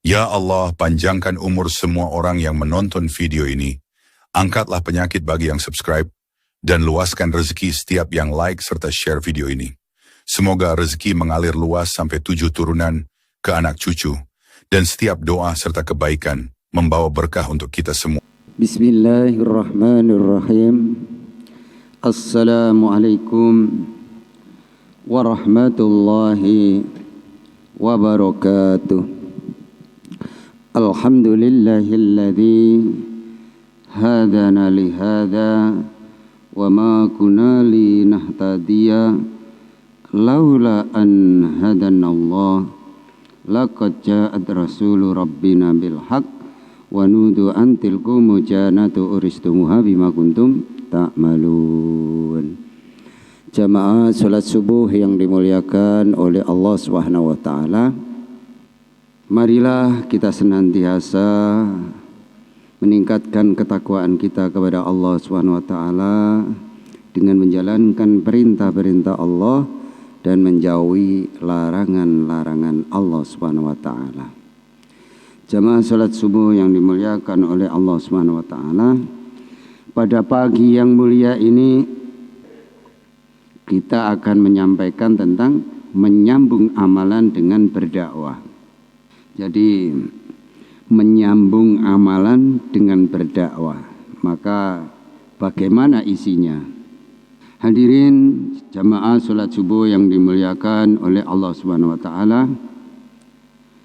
Ya Allah, panjangkan umur semua orang yang menonton video ini. Angkatlah penyakit bagi yang subscribe, dan luaskan rezeki setiap yang like serta share video ini. Semoga rezeki mengalir luas sampai 7 turunan ke anak cucu, dan setiap doa serta kebaikan membawa berkah untuk kita semua. Bismillahirrahmanirrahim. Assalamualaikum warahmatullahi wabarakatuh. Alhamdulillahilladzi hadana lihada wa ma kunna linahtadiya laula an hadanallah laqad ja'at rasulu rabbina bil haqq wa nudu an tilkum janatu uristumuha bima kuntum ta'malun. Jamaah salat subuh yang dimuliakan oleh Allah Subhanahu wa taala, marilah kita senantiasa meningkatkan ketakwaan kita kepada Allah Subhanahu wa taala dengan menjalankan perintah-perintah Allah dan menjauhi larangan-larangan Allah Subhanahu wa taala. Jamaah salat subuh yang dimuliakan oleh Allah Subhanahu wa taala, pada pagi yang mulia ini kita akan menyampaikan tentang menyambung amalan dengan berdakwah. Jadi menyambung amalan dengan berdakwah, maka bagaimana isinya? Hadirin jamaah salat subuh yang dimuliakan oleh Allah Subhanahu wa taala,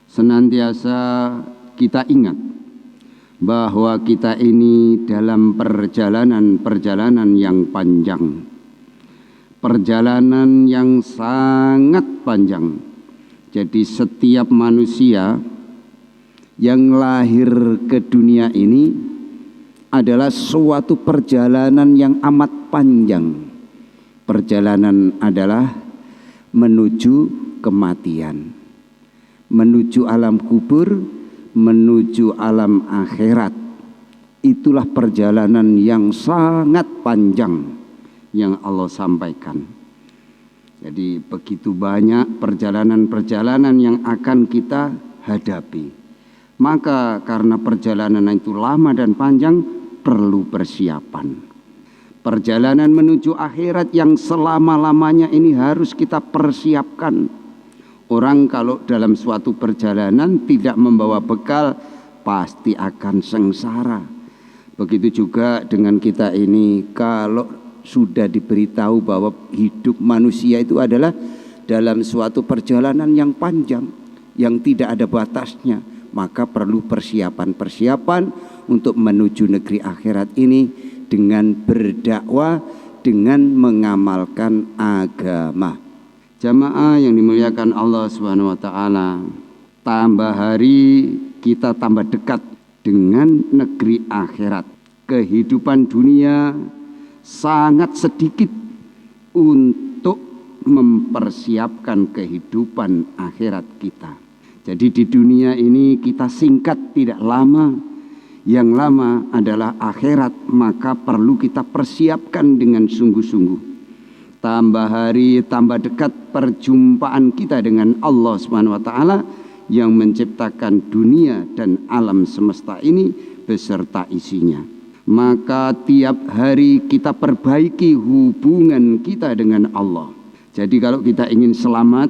senantiasa kita ingat bahwa kita ini dalam perjalanan yang panjang, perjalanan yang sangat panjang. Jadi setiap manusia yang lahir ke dunia ini adalah suatu perjalanan yang amat panjang. Perjalanan adalah menuju kematian, menuju alam kubur, menuju alam akhirat. Itulah perjalanan yang sangat panjang yang Allah sampaikan. Jadi begitu banyak perjalanan-perjalanan yang akan kita hadapi. Maka karena perjalanan itu lama dan panjang, perlu persiapan. Perjalanan menuju akhirat yang selama-lamanya ini harus kita persiapkan. Orang kalau dalam suatu perjalanan tidak membawa bekal, pasti akan sengsara. Begitu juga dengan kita ini, kalau sudah diberitahu bahwa hidup manusia itu adalah dalam suatu perjalanan yang panjang, yang tidak ada batasnya, maka perlu persiapan-persiapan untuk menuju negeri akhirat ini dengan berdakwah, dengan mengamalkan agama. Jamaah yang dimuliakan Allah Subhanahu wa taala, tambah hari kita tambah dekat dengan negeri akhirat. Kehidupan dunia sangat sedikit untuk mempersiapkan kehidupan akhirat kita. Jadi di dunia ini kita singkat, tidak lama. Yang lama adalah akhirat, maka perlu kita persiapkan dengan sungguh-sungguh. Tambah hari, tambah dekat perjumpaan kita dengan Allah Subhanahu wa taala yang menciptakan dunia dan alam semesta ini beserta isinya. Maka tiap hari kita perbaiki hubungan kita dengan Allah. Jadi kalau kita ingin selamat,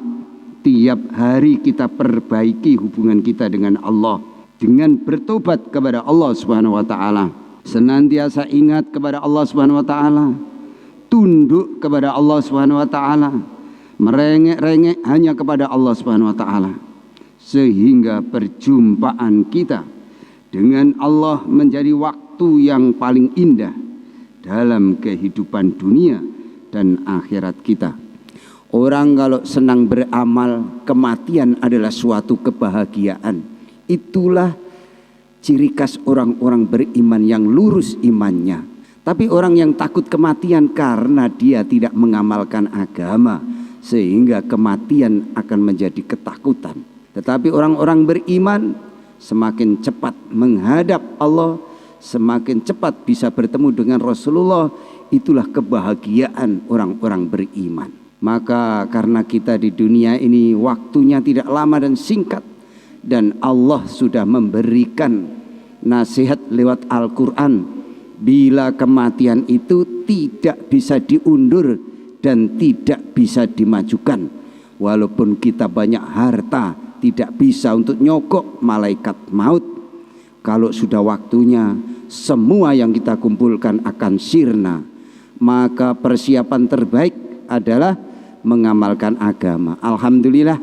tiap hari kita perbaiki hubungan kita dengan Allah dengan bertobat kepada Allah Subhanahu wa taala. Senantiasa ingat kepada Allah Subhanahu wa taala, tunduk kepada Allah Subhanahu wa taala, merengek-rengek hanya kepada Allah Subhanahu wa taala, sehingga perjumpaan kita dengan Allah menjadi waktu yang paling indah dalam kehidupan dunia dan akhirat kita. Orang kalau senang beramal, kematian adalah suatu kebahagiaan. Itulah ciri khas orang-orang beriman yang lurus imannya. Tapi orang yang takut kematian karena dia tidak mengamalkan agama, sehingga kematian akan menjadi ketakutan. Tetapi orang-orang beriman semakin cepat menghadap Allah, semakin cepat bisa bertemu dengan Rasulullah. Itulah kebahagiaan orang-orang beriman. Maka karena kita di dunia ini waktunya tidak lama dan singkat, dan Allah sudah memberikan nasihat lewat Al-Quran, bila kematian itu tidak bisa diundur dan tidak bisa dimajukan. Walaupun kita banyak harta, tidak bisa untuk nyogok malaikat maut. Kalau sudah waktunya, semua yang kita kumpulkan akan sirna. Maka persiapan terbaik adalah mengamalkan agama. Alhamdulillah,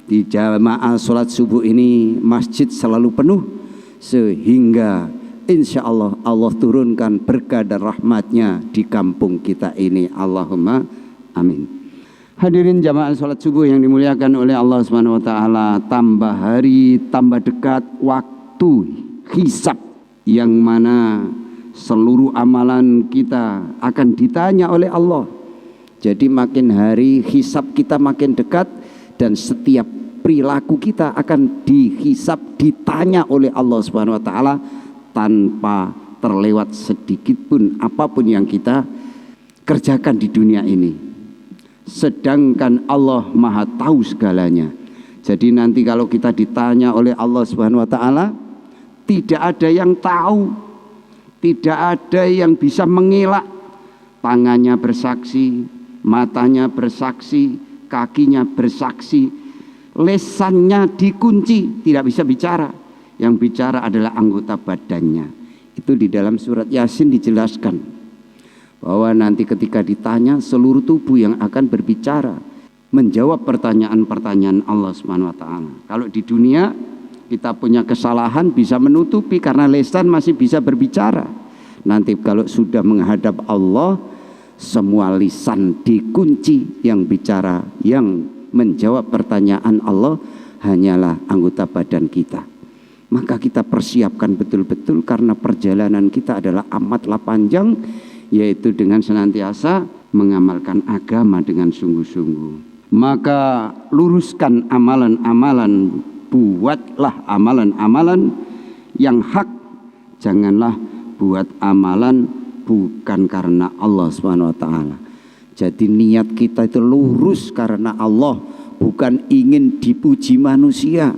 di jamaah sholat subuh ini masjid selalu penuh, sehingga insya Allah Allah turunkan berkah dan rahmatnya di kampung kita ini. Allahumma amin. Hadirin jamaah sholat subuh yang dimuliakan oleh Allah Subhanahu wa taala, tambah hari tambah dekat waktu hisab, yang mana seluruh amalan kita akan ditanya oleh Allah. Jadi makin hari hisab kita makin dekat, dan setiap perilaku kita akan dihisab, ditanya oleh Allah Subhanahu wa taala tanpa terlewat sedikit pun apapun yang kita kerjakan di dunia ini. Sedangkan Allah Maha tahu segalanya. Jadi nanti kalau kita ditanya oleh Allah Subhanahu wa taala, tidak ada yang tahu, tidak ada yang bisa mengelak. Tangannya bersaksi, matanya bersaksi, kakinya bersaksi, lesannya dikunci, tidak bisa bicara. Yang bicara adalah anggota badannya. Itu di dalam surat Yasin dijelaskan bahwa nanti ketika ditanya, seluruh tubuh yang akan berbicara, menjawab pertanyaan-pertanyaan Allah Subhanahu wa taala. Kalau di dunia kita punya kesalahan bisa menutupi karena lisan masih bisa berbicara. Nanti kalau sudah menghadap Allah, semua lisan dikunci, yang bicara, yang menjawab pertanyaan Allah hanyalah anggota badan kita. Maka kita persiapkan betul-betul, karena perjalanan kita adalah amatlah panjang, yaitu dengan senantiasa mengamalkan agama dengan sungguh-sungguh. Maka luruskan amalan-amalan, buatlah amalan-amalan yang hak. Janganlah buat amalan bukan karena Allah Subhanahu wa taala. Jadi niat kita itu lurus karena Allah, bukan ingin dipuji manusia,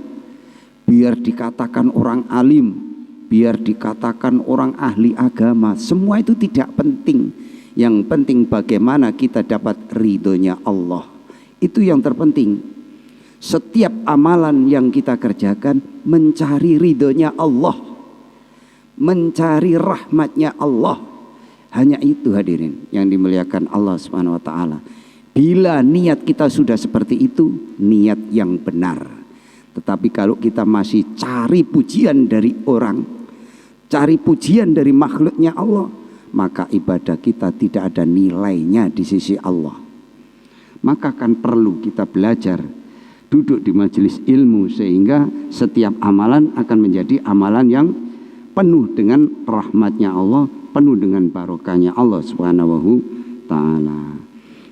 biar dikatakan orang alim, biar dikatakan orang ahli agama. Semua itu tidak penting. Yang penting bagaimana kita dapat ridhonya Allah. Itu yang terpenting. Setiap amalan yang kita kerjakan mencari ridhonya Allah, mencari rahmatnya Allah. Hanya itu hadirin yang dimuliakan Allah Subhanahu wa taala. Bila niat kita sudah seperti itu, niat yang benar. Tetapi kalau kita masih cari pujian dari orang, cari pujian dari makhluknya Allah, maka ibadah kita tidak ada nilainya di sisi Allah. Maka kan perlu kita belajar, duduk di majelis ilmu, sehingga setiap amalan akan menjadi amalan yang penuh dengan rahmatnya Allah, penuh dengan barokahnya Allah Subhanahu ta'ala.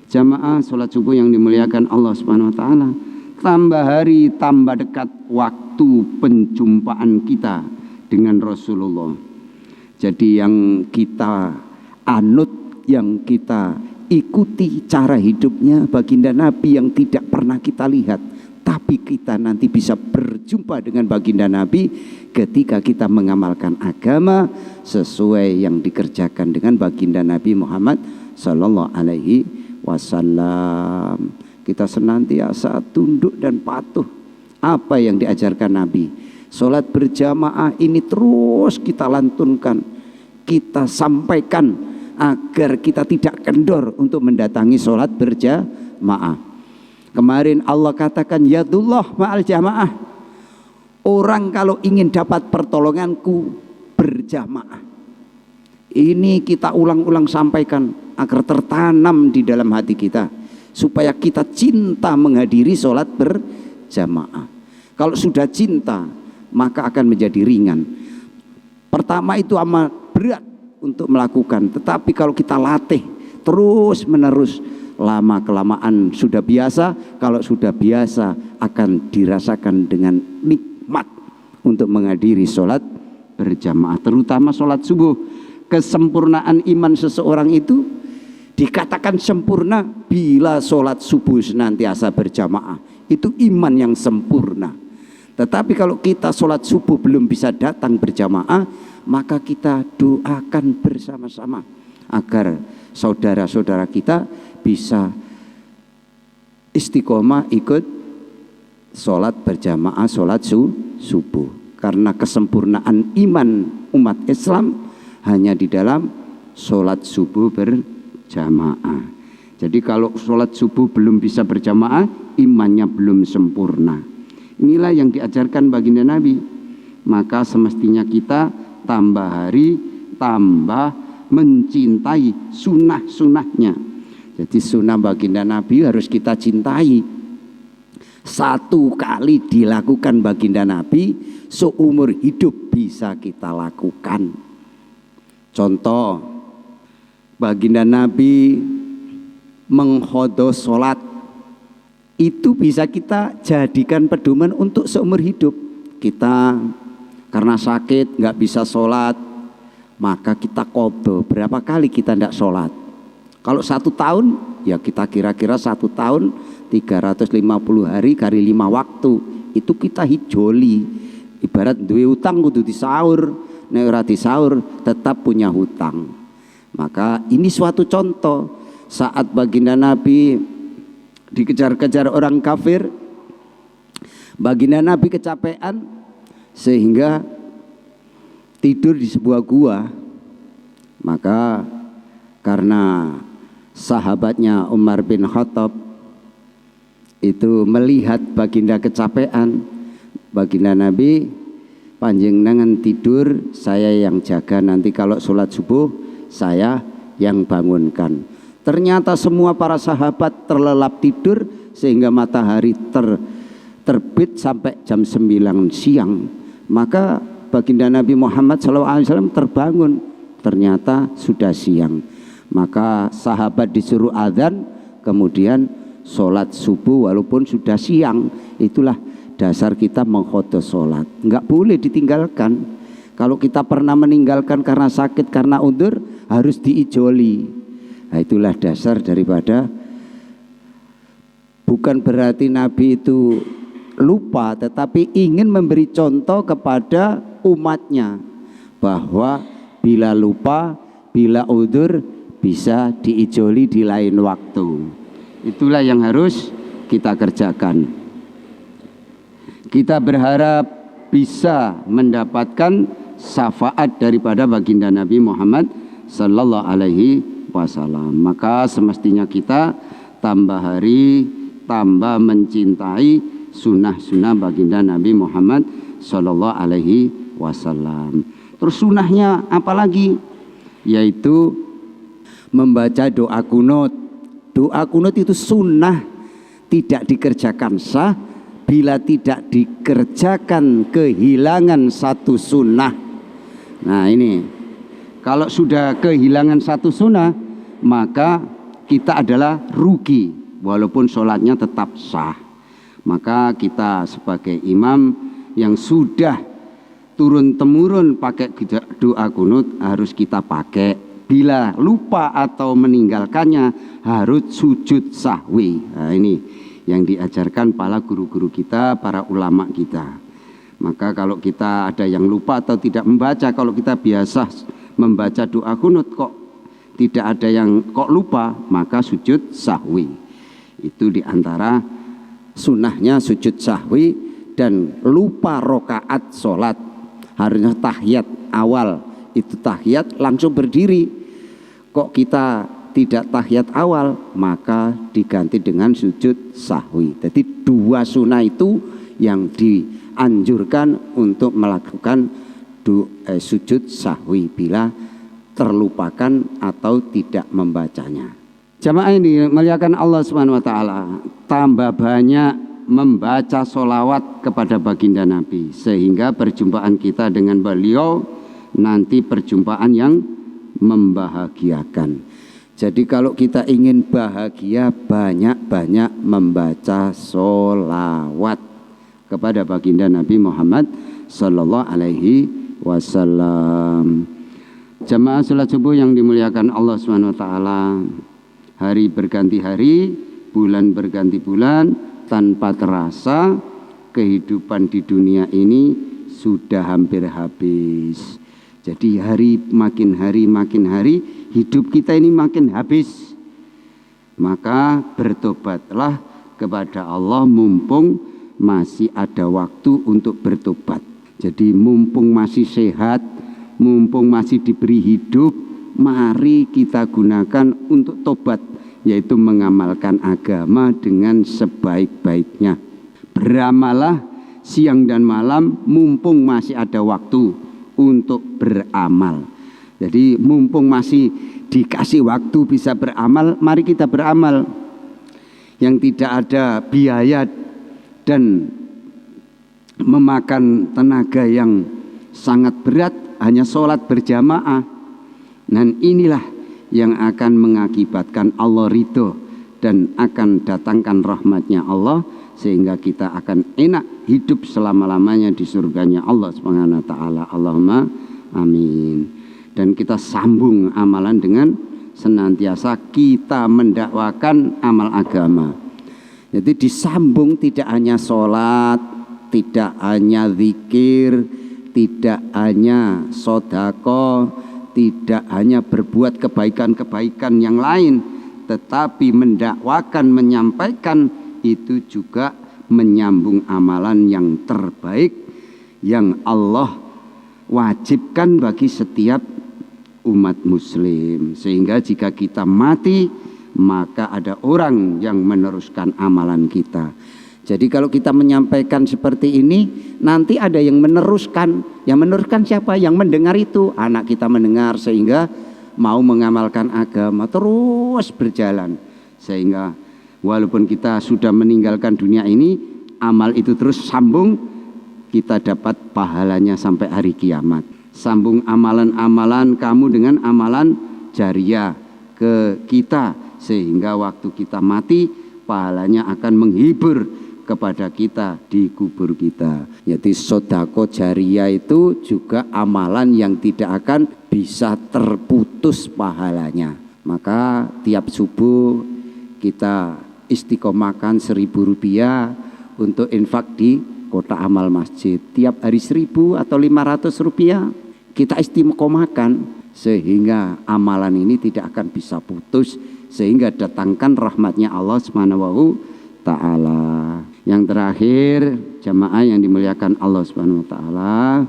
Jamaah sholat subuh yang dimuliakan Allah Subhanahu wa ta'ala, tambah hari tambah dekat waktu penjumpaan kita dengan Rasulullah. Jadi yang kita anut, yang kita ikuti cara hidupnya baginda Nabi yang tidak pernah kita lihat, tapi kita nanti bisa berjumpa dengan baginda Nabi ketika kita mengamalkan agama sesuai yang dikerjakan dengan baginda Nabi Muhammad sallallahu alaihi wasallam. Kita senantiasa tunduk dan patuh apa yang diajarkan Nabi. Sholat berjamaah ini terus kita lantunkan, kita sampaikan agar kita tidak kendor untuk mendatangi sholat berjamaah. Kemarin Allah katakan yadullah ma'al jamaah. Orang kalau ingin dapat pertolonganku berjamaah. Ini kita ulang-ulang sampaikan agar tertanam di dalam hati kita, supaya kita cinta menghadiri sholat berjamaah. Kalau sudah cinta, maka akan menjadi ringan. Pertama itu amat berat untuk melakukan, tetapi kalau kita latih terus menerus, lama kelamaan sudah biasa. Kalau sudah biasa akan dirasakan dengan nikmat untuk menghadiri sholat berjamaah, terutama sholat subuh. Kesempurnaan iman seseorang itu dikatakan sempurna bila sholat subuh senantiasa berjamaah. Itu iman yang sempurna. Tetapi kalau kita sholat subuh belum bisa datang berjamaah, maka kita doakan bersama-sama agar saudara-saudara kita bisa istiqomah ikut sholat berjamaah, sholat subuh. Karena kesempurnaan iman umat Islam hanya di dalam sholat subuh berjamaah. Jadi kalau sholat subuh belum bisa berjamaah, imannya belum sempurna. Inilah yang diajarkan baginda Nabi. Maka semestinya kita tambah hari, tambah mencintai sunnah-sunnahnya. Jadi sunnah baginda Nabi harus kita cintai. Satu kali dilakukan baginda Nabi, seumur hidup bisa kita lakukan. Contoh, baginda Nabi mengkhodho sholat, itu bisa kita jadikan pedoman untuk seumur hidup. Kita karena sakit nggak bisa sholat, maka kita qodho. Berapa kali kita tidak sholat? Kalau 1 tahun, ya kita kira-kira 1 tahun 350 hari kali 5 waktu. Itu kita hijoli. Ibarat duwe utang kudu disaur, nek ora disaur tetap punya hutang. Maka ini suatu contoh saat baginda Nabi dikejar-kejar orang kafir, baginda Nabi kecapean sehingga tidur di sebuah gua. Maka karena sahabatnya Umar bin Khattab itu melihat baginda kecapean, baginda Nabi, panjenengan tidur, saya yang jaga, nanti kalau sholat subuh saya yang bangunkan. Ternyata semua para sahabat terlelap tidur sehingga matahari terbit sampai jam 9 siang. Maka baginda Nabi Muhammad SAW terbangun, ternyata sudah siang. Maka sahabat disuruh adzan, kemudian sholat subuh walaupun sudah siang. Itulah dasar kita mengkhodho sholat, nggak boleh ditinggalkan. Kalau kita pernah meninggalkan karena sakit, karena undur, harus diijoli. Nah, itulah dasar daripada, bukan berarti Nabi itu lupa, tetapi ingin memberi contoh kepada umatnya bahwa bila lupa, bila undur, bisa diijoli di lain waktu. Itulah yang harus kita kerjakan. Kita berharap bisa mendapatkan syafaat daripada baginda Nabi Muhammad sallallahu alaihi wasallam. Maka semestinya kita tambah hari, tambah mencintai sunnah-sunnah baginda Nabi Muhammad sallallahu alaihi wasallam. Terus sunnahnya apalagi? Yaitu membaca doa kunut. Doa kunut itu sunnah, tidak dikerjakan sah. Bila tidak dikerjakan kehilangan satu sunnah. Nah ini, kalau sudah kehilangan satu sunnah, maka kita adalah rugi walaupun sholatnya tetap sah. Maka kita sebagai imam yang sudah turun-temurun pakai doa kunut harus kita pakai. Bila lupa atau meninggalkannya harus sujud sahwi. Nah ini yang diajarkan para guru-guru kita, para ulama kita. Maka kalau kita ada yang lupa atau tidak membaca, kalau kita biasa membaca doa kunut kok tidak ada yang kok lupa, maka sujud sahwi. Itu diantara sunnahnya sujud sahwi. Dan lupa rokaat sholat, harusnya tahiyat awal, itu tahiyat langsung berdiri. Kok kita tidak tahiyat awal, maka diganti dengan sujud sahwi. Jadi 2 sunnah itu yang dianjurkan untuk melakukan sujud sahwi bila terlupakan atau tidak membacanya. Jamaah ini muliakan Allah Subhanahu wa taala, tambah banyak membaca sholawat kepada baginda Nabi sehingga perjumpaan kita dengan beliau nanti perjumpaan yang membahagiakan. Jadi kalau kita ingin bahagia, banyak-banyak membaca sholawat kepada baginda Nabi Muhammad sallallahu alaihi wasallam. Jamaah salat subuh yang dimuliakan Allah Subhanahu wa taala, hari berganti hari, bulan berganti bulan, tanpa terasa kehidupan di dunia ini sudah hampir habis. Jadi makin hari hidup kita ini makin habis. Maka bertobatlah kepada Allah mumpung masih ada waktu untuk bertobat. Jadi mumpung masih sehat, mumpung masih diberi hidup, mari kita gunakan untuk tobat, yaitu mengamalkan agama dengan sebaik-baiknya. Beramallah siang dan malam mumpung masih ada waktu untuk beramal. Jadi mumpung masih dikasih waktu bisa beramal, mari kita beramal. Yang tidak ada biaya dan memakan tenaga yang sangat berat, hanya sholat berjamaah. Dan inilah yang akan mengakibatkan Allah ridho dan akan datangkan rahmatnya Allah, sehingga kita akan enak hidup selama-lamanya di surganya Allah Subhanahu wa taala. Allahumma amin. Dan kita sambung amalan dengan senantiasa kita mendakwakan amal agama. Jadi disambung, tidak hanya sholat, tidak hanya zikir, tidak hanya sodako, tidak hanya berbuat kebaikan-kebaikan yang lain, tetapi mendakwakan, menyampaikan, itu juga menyambung amalan yang terbaik yang Allah wajibkan bagi setiap umat muslim. Sehingga jika kita mati, maka ada orang yang meneruskan amalan kita. Jadi kalau kita menyampaikan seperti ini, nanti ada yang meneruskan. Yang meneruskan siapa? Yang mendengar itu. Anak kita mendengar sehingga mau mengamalkan agama, terus berjalan. Sehingga walaupun kita sudah meninggalkan dunia ini, amal itu terus sambung, kita dapat pahalanya sampai hari kiamat. Sambung amalan-amalan kamu dengan amalan jariah ke kita, sehingga waktu kita mati pahalanya akan menghibur kepada kita di kubur kita. Jadi sodako jariah itu juga amalan yang tidak akan bisa terputus pahalanya. Maka tiap subuh kita istiqomahkan Rp1.000 untuk infak di kota amal masjid. Tiap hari 1.000 atau Rp500 kita istiqomahkan, sehingga amalan ini tidak akan bisa putus, sehingga datangkan rahmatnya Allah Subhanahu Ta'ala. Yang terakhir, jamaah yang dimuliakan Allah Subhanahu Wa Ta'ala,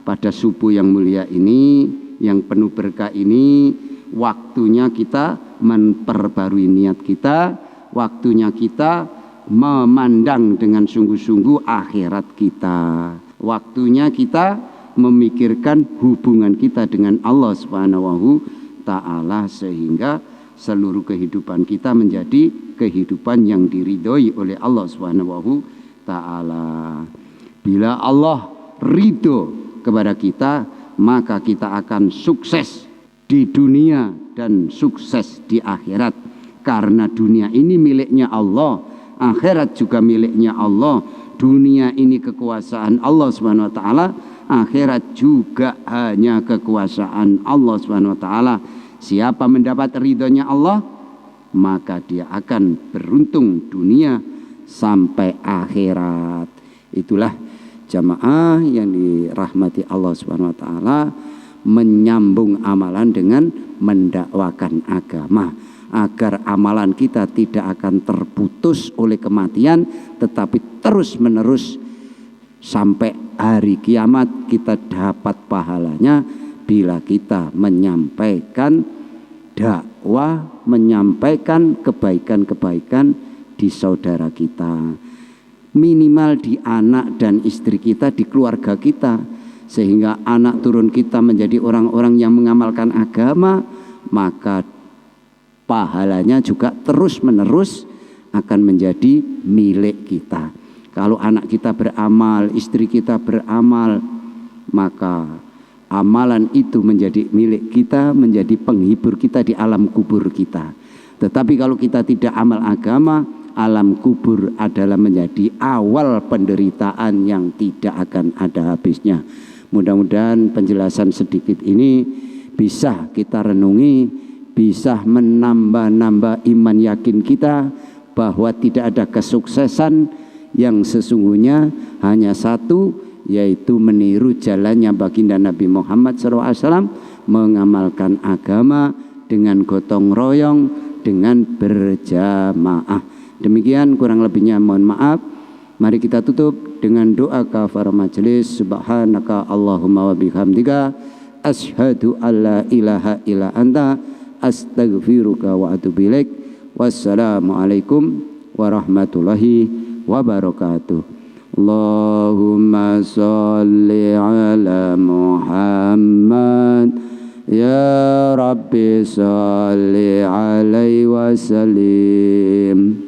pada subuh yang mulia ini, yang penuh berkah ini, waktunya kita memperbarui niat kita, waktunya kita memandang dengan sungguh-sungguh akhirat kita, waktunya kita memikirkan hubungan kita dengan Allah Subhanahu Ta'ala, sehingga seluruh kehidupan kita menjadi kehidupan yang diridhoi oleh Allah Subhanahu Ta'ala. Bila Allah ridho kepada kita, maka kita akan sukses di dunia dan sukses di akhirat. Karena dunia ini miliknya Allah, akhirat juga miliknya Allah. Dunia ini kekuasaan Allah Subhanahu wa taala, akhirat juga hanya kekuasaan Allah Subhanahu wa taala. Siapa mendapat ridhonya Allah, maka dia akan beruntung dunia sampai akhirat. Itulah jamaah yang dirahmati Allah Subhanahu wa taala, menyambung amalan dengan mendakwakan agama, agar amalan kita tidak akan terputus oleh kematian, tetapi terus menerus sampai hari kiamat kita dapat pahalanya bila kita menyampaikan dakwah, menyampaikan kebaikan-kebaikan di saudara kita, minimal di anak dan istri kita, di keluarga kita, sehingga anak turun kita menjadi orang-orang yang mengamalkan agama, maka pahalanya juga terus menerus akan menjadi milik kita. Kalau anak kita beramal, istri kita beramal, maka amalan itu menjadi milik kita, menjadi penghibur kita di alam kubur kita. Tetapi kalau kita tidak amal agama, alam kubur adalah menjadi awal penderitaan yang tidak akan ada habisnya. Mudah-mudahan penjelasan sedikit ini bisa kita renungi, bisa menambah-nambah iman yakin kita bahwa tidak ada kesuksesan yang sesungguhnya hanya satu, yaitu meniru jalannya baginda Nabi Muhammad SAW, mengamalkan agama dengan gotong royong, dengan berjamaah. Demikian kurang lebihnya mohon maaf. Mari kita tutup dengan doa kafaraah majelis. Subhanaka Allahumma wa bihamdika asyhadu alla ilaha illa anta astaghfiruka wa atubu ilaik. Wassalamualaikum warahmatullahi wabarakatuh. Allahumma sholli ala Muhammad ya Rabbi sholli alaihi wasallim.